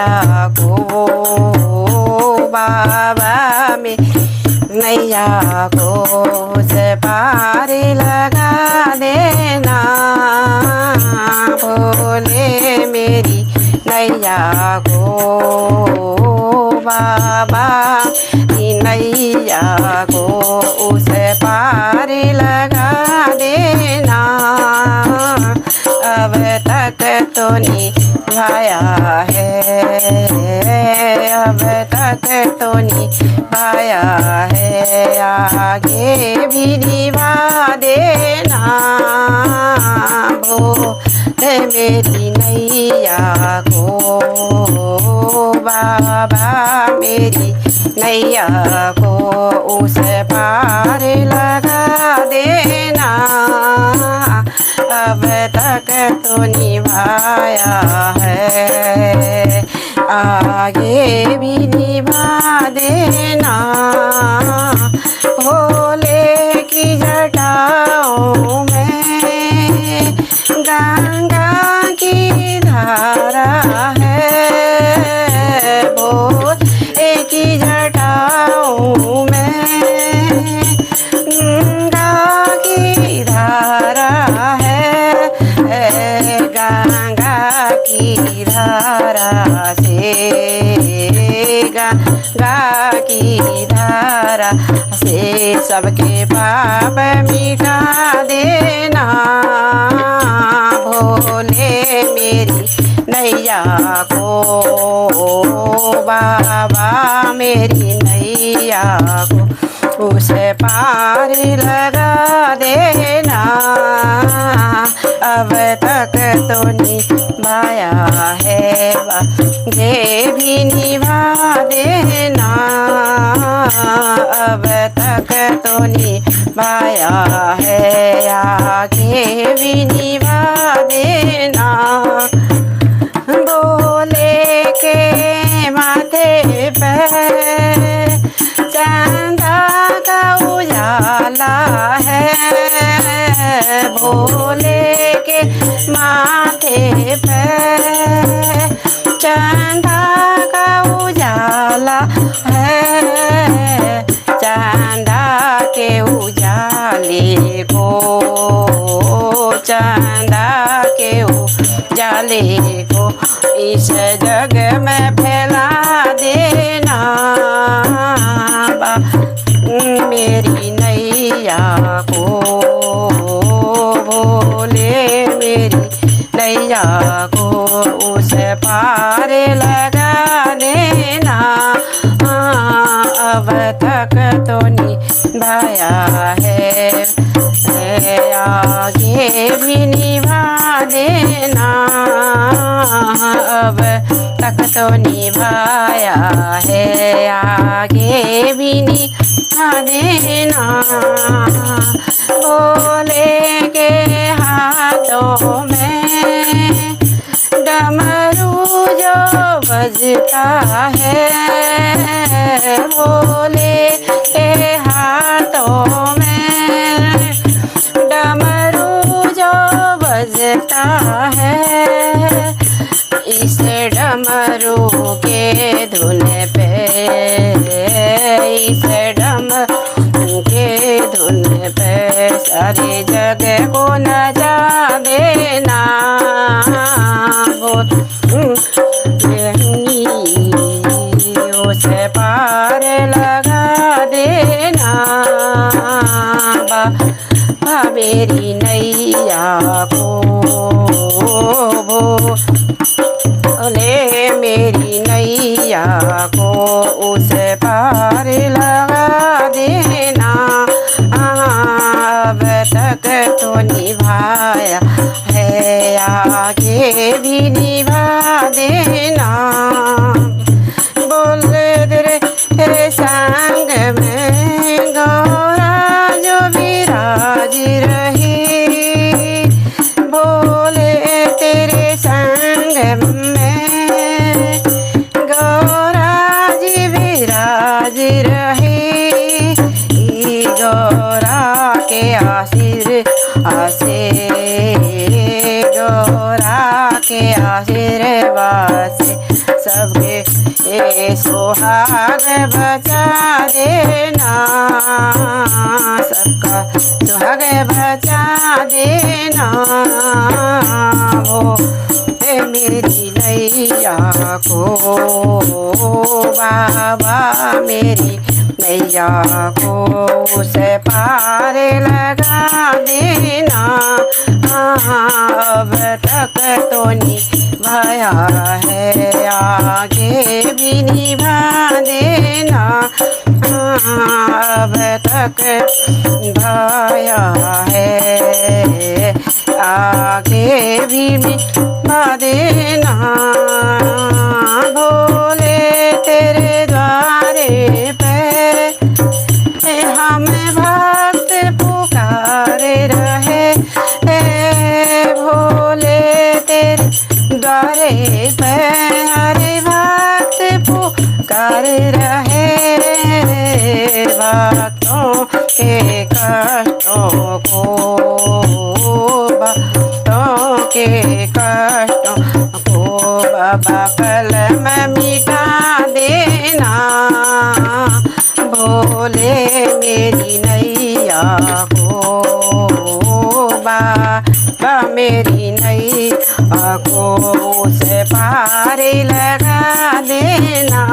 नैया को बाबा मेरी नैया को उस पार लगा देना। भोले मेरी नैया को बाबा नैया को उस पार लगा देना। अब तक तो निभाया है, अब तक तो निभाया है, आगे भी निभा देना। भोले मेरी नैया को बाबा मेरी नैया को उस पार लगा देना। अब तक तो निभाया है, आगे भी निभा देना। भोले की जटाओं में गंगा की धारा है, भोले की जटाओं में गंगा की धारा है, गंगा की धारा से, गंगा की धारा से सबके पाप मिटा देना। भोले मेरी नैया को बाबा मेरी नैया को उस पार लगा देना। अब तक तो निभाया है, आगे भी निभा देना। अब तक तो निभाया है, आगे भी निभा देना। भोले के माथे पे चंदा का उजाला है, भोले के माथे पे चंदा का उजाला है। चंदा के उजाले को, चंदा के उजाले को इस जग में फैला देना। मेरी नैया को भोले मेरी नैया को उस पार लगा देना। अब तक तो निभाया है, आगे भी निभा देना। अब तक तो निभाया है, आगे भी निभा देना। भोले के हाथों में डमरू जो बजता है, भोले के हाथों में डमरू जो बजता है। इस डमरू के धुन पे, इस डमरू के धुन पे सारे जग को नचा देना। उसे पार लगा देना। बाबा मेरी नैया को भोले मेरी नैया को उस पार लगा देना। अब तक तो निभाया है, आगे भी निभा देना। बोल तेरे संग में गौरा जो विराज रही, बोले तेरे संग में गौरा जी विराज रही। गौरा के आशीर्वाद से, गौरा के आशीर्वाद सबके ये सुहाग बचा देना, सबका सुहाग बचा देना। वो मेरी नैया को बाबा मेरी नैया को उसे पार लगा देना। अब तक तो निभाया है आगे भी निभा देना, अब तक निभाया है आगे भी निभा देना। भोले तेरे द्वारे पे हमें भक्त पुकारे रहे, भोले तेरे द्वारे पे हरे भक्त पुकारे रहे। भक्तों के कष्टों को, भक्तों के कष्टों को बाबा पल में मिटा देना। भोले मेरी नैया को बाबा मेरी नैया को उसे पार लगा देना।